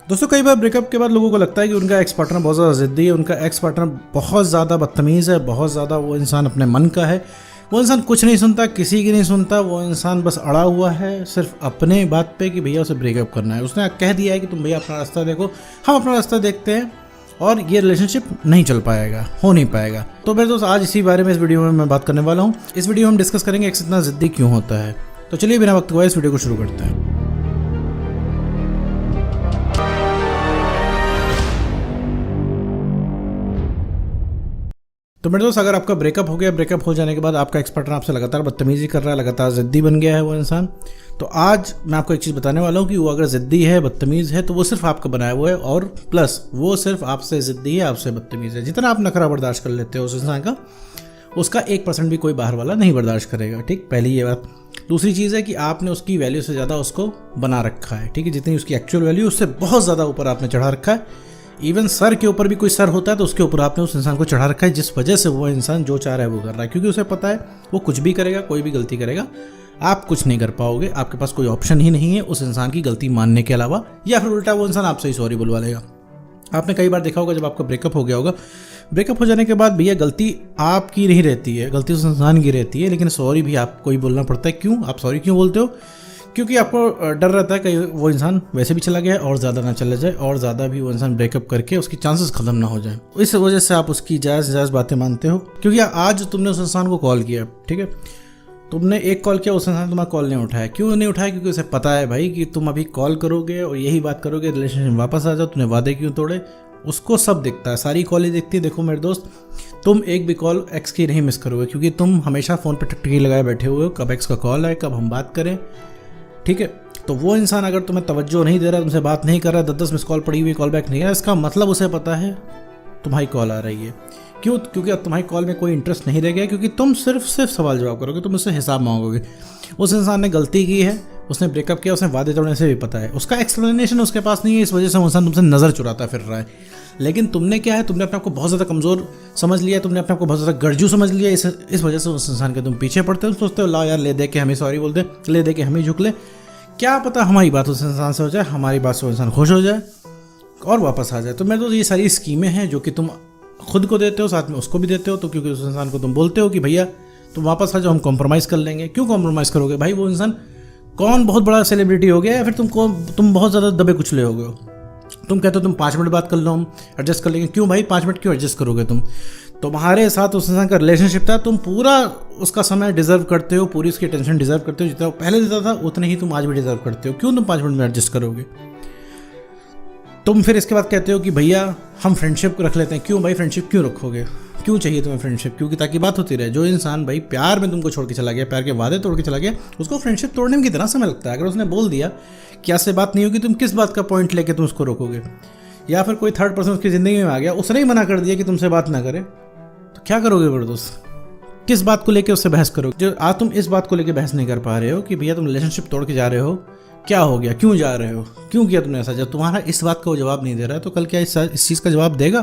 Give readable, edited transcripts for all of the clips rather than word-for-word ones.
दोस्तों कई बार ब्रेकअप के बाद लोगों को लगता है कि उनका एक्स पार्टनर बहुत ज़्यादा ज़िद्दी है, उनका एक्स पार्टनर बहुत ज़्यादा बदतमीज़ है, बहुत ज़्यादा वो इंसान अपने मन का है, वो इंसान कुछ नहीं सुनता, किसी की नहीं सुनता, वो इंसान बस अड़ा हुआ है सिर्फ अपने बात पे कि भैया उसे ब्रेकअप करना है। उसने कह दिया है कि तुम भैया अपना रास्ता देखो, हम अपना रास्ता देखते हैं और ये रिलेशनशिप नहीं चल पाएगा, हो नहीं पाएगा। तो मेरे दोस्त आज इसी बारे में इस वीडियो में मैं बात करने वाला हूँ। इस वीडियो में हम डिस्कस करेंगे एक्स इतना ज़िद्दी क्यों होता है। तो चलिए बिना वक्त गवाए इस वीडियो को शुरू करते हैं। तो मेरे दोस्त अगर आपका ब्रेकअप हो गया, ब्रेकअप हो जाने के बाद आपका एक्स पार्टनर आपसे लगातार बदतमीजी कर रहा है, लगातार ज़िद्दी बन गया है वो इंसान, तो आज मैं आपको एक चीज़ बताने वाला हूँ कि वो अगर ज़िद्दी है, बदतमीज़ है, तो वो सिर्फ आपका बनाया हुआ है और प्लस वो सिर्फ आपसे ज़िद्दी है, आपसे बदतमीज़ है। जितना आप नखरा बर्दाश्त कर लेते हो उस इंसान का, उसका 1% भी कोई बाहर वाला नहीं बर्दाश्त करेगा। ठीक, पहली ये बात। दूसरी चीज़ है कि आपने उसकी वैल्यू से ज़्यादा उसको बना रखा है। ठीक है, जितनी उसकी एक्चुअल वैल्यू उससे बहुत ज़्यादा ऊपर आपने चढ़ा रखा है। इवन सर के ऊपर भी कोई सर होता है तो उसके ऊपर आपने उस इंसान को चढ़ा रखा है, जिस वजह से वो इंसान जो चाह रहा है वो कर रहा है, क्योंकि उसे पता है वो कुछ भी करेगा, कोई भी गलती करेगा, आप कुछ नहीं कर पाओगे, आपके पास कोई ऑप्शन ही नहीं है उस इंसान की गलती मानने के अलावा, या फिर उल्टा वो इंसान आपसे ही सॉरी बुलवा लेगा। आपने कई बार देखा होगा जब आपका ब्रेकअप हो गया होगा, ब्रेकअप हो जाने के बाद भैया गलती आपकी नहीं रहती है, गलती उस इंसान की रहती है, लेकिन सॉरी भी आपको ही बोलना पड़ता है। क्यों आप सॉरी क्यों बोलते हो? क्योंकि आपको डर रहता है कि वो इंसान वैसे भी चला गया और ज़्यादा ना चला जाए, और ज़्यादा भी वो इंसान ब्रेकअप करके उसकी चांसेस ख़त्म ना हो जाए। इस वजह से आप उसकी जायज़ बातें मानते हो। क्योंकि आज तुमने उस इंसान को कॉल किया, ठीक है, तुमने एक कॉल किया, उस इंसान तुम्हारा कॉल नहीं उठाया। क्यों नहीं उठाया? क्योंकि उसे पता है भाई कि तुम अभी कॉल करोगे और यही बात करोगे, रिलेशनशिप वापस आ जाओ, तुमने वादे क्यों तोड़े, उसको सब दिखता है, सारी कॉलें दिखती है। देखो मेरे दोस्त, तुम एक भी कॉल एक्स की नहीं मिस करोगे, क्योंकि तुम हमेशा फ़ोन पर टकटकी लगाए बैठे हुए हो, कब एक्स का कॉल आए, कब हम बात करें। ठीक है, तो वो इंसान अगर तुम्हें तवज्जो नहीं दे रहा, तुमसे बात नहीं कर रहा, 10 मिस कॉल पड़ी हुई, कॉल बैक नहीं है, इसका मतलब उसे पता है तुम्हारी कॉल आ रही है। क्यों? क्योंकि अब तुम्हारी कॉल में कोई इंटरेस्ट नहीं रह गया, क्योंकि तुम सिर्फ सवाल जवाब करोगे, तुम उससे हिसाब मांगोगे। उस इंसान ने गलती की है, उसने ब्रेकअप किया, उसने वादे तोड़ने से भी पता है, उसका एक्सप्लेनेशन उसके पास नहीं है, इस वजह से वो इंसान तुमसे नज़र चुराता फिर रहा है। लेकिन तुमने क्या है, तुमने अपने आप को बहुत ज़्यादा कमज़ोर समझ लिया, तुमने अपने आप को बहुत ज़्यादा गरजू समझ लिया। इस वजह से उस इंसान के तुम पीछे पड़ते हो, सोचते हो लाओ यार ले दे के हमें सॉरी बोल दे, ले दे के हमें झुक ले, क्या पता हमारी बात उस इंसान से हो जाए, हमारी बात से वो इंसान खुश हो जाए और वापस आ जाए। तो मैं तो ये सारी स्कीमें हैं जो कि तुम खुद को देते हो, साथ में उसको भी देते हो। तो क्योंकि उस इंसान को तुम बोलते हो कि भैया तुम वापस आ जाओ, हम कॉम्प्रोमाइज़ कर लेंगे। क्यों कॉम्प्रोमाइज़ करोगे भाई? वो इंसान कौन बहुत बड़ा सेलिब्रिटी हो गया, या फिर तुम बहुत ज़्यादा दबे कुचले हो गए हो? तुम कहते हो तुम 5 मिनट बात कर लो, हम एडजस्ट कर लेंगे। क्यों भाई 5 मिनट क्यों एडजस्ट करोगे तुम? तुम्हारे साथ उस इंसान का रिलेशनशिप था, तुम पूरा उसका समय डिजर्व करते हो, पूरी उसकी टेंशन डिजर्व करते हो। जितना वो पहले देता था उतने ही तुम आज भी डिजर्व करते हो। क्यों तुम 5 मिनट में एडजस्ट करोगे? तुम फिर इसके बाद कहते हो कि भैया हम फ्रेंडशिप रख लेते हैं। क्यों भाई फ्रेंडशिप क्यों रखोगे? क्यों चाहिए तुम्हें फ्रेंडशिप? क्योंकि ताकि बात होती रहे। जो इंसान भाई प्यार में तुमको छोड़ के चला गया, प्यार के वादे तोड़ के चला गया, उसको फ्रेंडशिप तोड़ने में कितना समय लगता है? अगर उसने बोल दिया कि आज से बात नहीं होगी, तुम किस बात का पॉइंट लेके तुम उसको रोकोगे? या फिर कोई थर्ड पर्सन उसकी ज़िंदगी में आ गया, उसने ही मना कर दिया कि तुमसे बात ना करे, तो क्या करोगे बड़े दोस्त? किस बात को लेके उससे बहस करोगे? जो आज तुम इस बात को लेके बहस नहीं कर पा रहे हो कि भैया तुम रिलेशनशिप तोड़ के जा रहे हो, क्या हो गया, क्यों जा रहे हो, क्यों किया तुमने ऐसा? जब तुम्हारा इस बात का वो जवाब नहीं दे रहा है, तो कल क्या इस चीज़ का जवाब देगा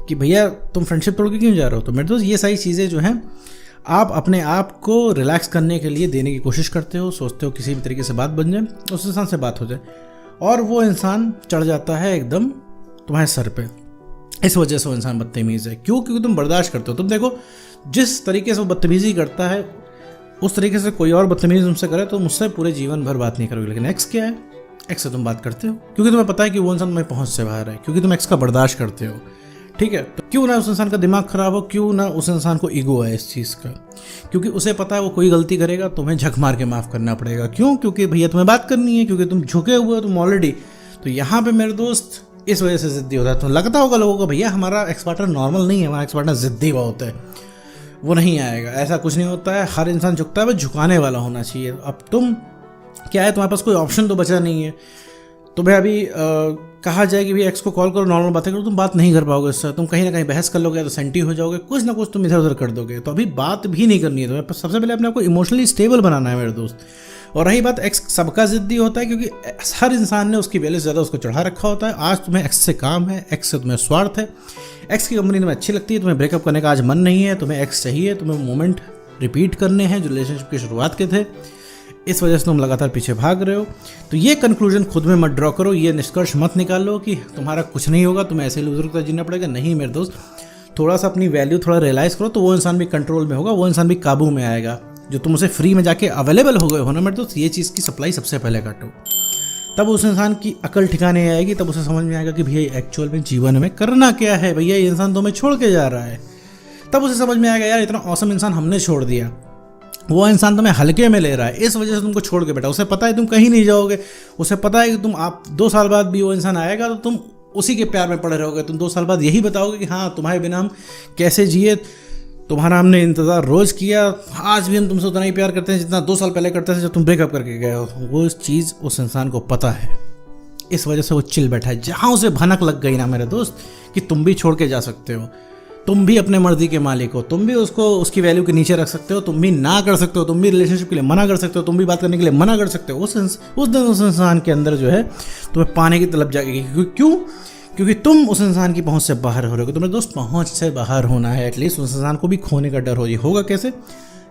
कि भैया तुम फ्रेंडशिप तोड़ के क्यों जा रहे हो? तो मेरे दोस्त ये सारी चीज़ें जो हैं, आप अपने आप को रिलैक्स करने के लिए देने की कोशिश करते हो, सोचते हो किसी भी तरीके से बात बन जाए, उस इंसान से बात हो जाए, और वो इंसान चढ़ जाता है एकदम तुम्हारे सर पे। इस वजह से वो इंसान बदतमीज़ है। क्यों? क्योंकि तुम बर्दाश्त करते हो। तुम देखो जिस तरीके से वो बदतमीज़ी करता है, उस तरीके से कोई और बदतमीज़ी तुमसे करे तो मुझसे पूरे जीवन भर बात नहीं करोगे। लेकिन एक्स क्या है? एक्स से तुम बात करते हो क्योंकि तुम्हें पता है कि वो इंसान तुम्हें पहुंच से बाहर है, क्योंकि तुम एक्स का बर्दाश्त करते हो। ठीक है, तो क्यों ना उस इंसान का दिमाग खराब हो, क्यों ना उस इंसान को ईगो है इस चीज़ का, क्योंकि उसे पता है वो कोई गलती करेगा तुम्हें झक मार के माफ़ करना पड़ेगा। क्यों? क्योंकि भैया तुम्हें बात करनी है, क्योंकि तुम झुके हुए हो तुम ऑलरेडी। तो यहाँ पे मेरे दोस्त इस वजह से ज़िद्दी होता है। तो लगता होगा लोगों को भैया हमारा एक्स पार्टनर नॉर्मल नहीं है, हमारा एक्स पार्टनर ज़िद्दी बहुत है, वो नहीं आएगा। ऐसा कुछ नहीं होता है, हर इंसान झुकता है, बस झुकाने वाला होना चाहिए। अब तुम क्या है, तुम्हारे पास कोई ऑप्शन तो बचा नहीं है। तुम्हें अभी कहा जाए कि भाई एक्स को कॉल करो, नॉर्मल बातें करो, तुम बात नहीं कर पाओगे उससे, तुम कहीं ना कहीं बहस कर लोगे, तो सेंटी हो जाओगे, कुछ ना कुछ तुम इधर उधर कर दोगे। तो अभी बात भी नहीं करनी है तुम्हें, सबसे पहले अपने आप को इमोशनली स्टेबल बनाना है मेरे दोस्त। और रही बात, एक्स सबका ज़िद्दी होता है क्योंकि हर इंसान ने उसकी वैल्यू ज़्यादा उसको चढ़ा रखा होता है। आज तुम्हें एक्स से काम है, एक्स से तुम्हें स्वार्थ है, एक्स की कंपनी तुम्हें अच्छी लगती है, तुम्हें ब्रेकअप करने का आज मन नहीं है, तुम्हें एक्स चाहिए, तुम्हें मोमेंट रिपीट करने हैं जो रिलेशनशिप की शुरुआत के थे। इस वजह से तुम लगातार पीछे भाग रहे हो। तो ये कंक्लूजन खुद में मत ड्रॉ करो, ये निष्कर्ष मत निकालो कि तुम्हारा कुछ नहीं होगा, तुम्हें ऐसे लूजर का जीना पड़ेगा। नहीं मेरे दोस्त, थोड़ा सा अपनी वैल्यू थोड़ा रियलाइज़ करो, तो वो इंसान भी कंट्रोल में होगा, वो इंसान भी काबू में आएगा। जो तुम उसे फ्री में जाके अवेलेबल हो गए हो ना मेरे दोस्त, ये चीज़ की सप्लाई सबसे पहले काटो, तब उस इंसान की अकल ठिकाने आएगी, तब उसे समझ में आएगा कि भैया एक्चुअल में जीवन में करना क्या है। भैया ये इंसान तुम्हें छोड़ के जा रहा है, तब उसे समझ में आएगा यार इतना औसम इंसान हमने छोड़ दिया, वो इंसान तुम्हें हल्के में ले रहा है, इस वजह से तुमको छोड़ के बैठा। उसे पता है तुम कहीं नहीं जाओगे, उसे पता है कि तुम आप 2 साल बाद भी वो इंसान आएगा तो तुम उसी के प्यार में पड़े रहोगे। तुम 2 साल बाद यही बताओगे कि हाँ तुम्हारे बिना हम कैसे जिए, तुम्हारा हमने इंतज़ार रोज़ किया, आज भी हम तुमसे उतना ही प्यार करते हैं जितना 2 साल पहले करते थे जब तुम ब्रेकअप करके गए हो। वो चीज़ उस इंसान को पता है, इस वजह से वो चिल बैठा है। जहाँ उसे भनक लग गई ना मेरे दोस्त कि तुम भी छोड़ के जा सकते हो, तुम भी अपने मर्जी के मालिक हो, तुम भी उसको उसकी वैल्यू के नीचे रख सकते हो, तुम भी ना कर सकते हो, तुम भी रिलेशनशिप के लिए मना कर सकते हो, तुम भी बात करने के लिए मना कर सकते हो, उस दिन उस इंसान के अंदर जो है तुम्हें पाने की तलब जाएगी। क्यों? क्योंकि तुम उस इंसान की पहुंच से बाहर हो रहे हो। तुम्हें दोस्त पहुंच से बाहर होना है, एटलीस्ट उस इंसान को भी खोने का डर हो। ये होगा कैसे?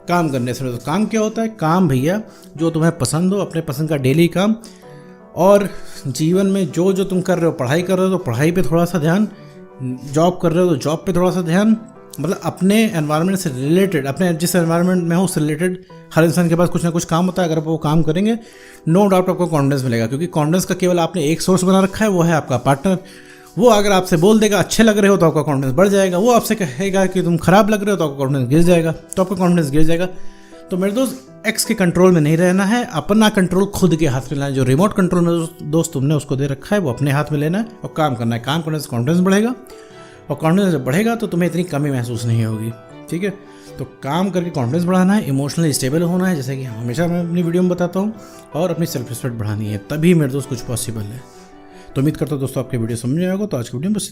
काम करने से। तो काम क्या होता है? काम भैया जो तुम्हें पसंद हो, अपने पसंद का डेली काम, और जीवन में जो जो तुम कर रहे हो, पढ़ाई कर रहे हो तो पढ़ाई पे थोड़ा सा ध्यान, जॉब कर रहे हो तो जॉब पे थोड़ा सा ध्यान, मतलब अपने एनवायरनमेंट से रिलेटेड, अपने जिस एनवायरनमेंट में हो उससे रिलेटेड हर इंसान के पास कुछ ना कुछ काम होता है। अगर आप वो काम करेंगे नो डाउट आपको कॉन्फिडेंस मिलेगा, क्योंकि कॉन्फिडेंस का केवल आपने एक सोर्स बना रखा है, वो है आपका पार्टनर। वो अगर आपसे बोल देगा अच्छे लग रहे हो तो आपका कॉन्फिडेंस बढ़ जाएगा, वो आपसे कहेगा कि तुम खराब लग रहे हो तो आपका कॉन्फिडेंस गिर जाएगा, तो आपका कॉन्फिडेंस गिर जाएगा। तो मेरे दोस्त एक्स के कंट्रोल में नहीं रहना है, अपना कंट्रोल खुद के हाथ में लेना है। जो रिमोट कंट्रोल में दोस्त तुमने उसको दे रखा है वो अपने हाथ में लेना है और काम करना है। काम करने से कॉन्फिडेंस बढ़ेगा, और कॉन्फिडेंस जब बढ़ेगा तो तुम्हें इतनी कमी महसूस नहीं होगी। ठीक है, तो काम करके कॉन्फिडेंस बढ़ाना है, इमोशनली स्टेबल होना है, जैसे कि हमेशा मैं अपनी वीडियो में बताता हूँ, और अपनी सेल्फ रिस्पेक्ट बढ़ानी है, तभी मेरे दोस्त कुछ पॉसिबल है। तो उम्मीद करता हूँ दोस्तों आपकी वीडियो समझ में आएगा। तो आज की वीडियो में बस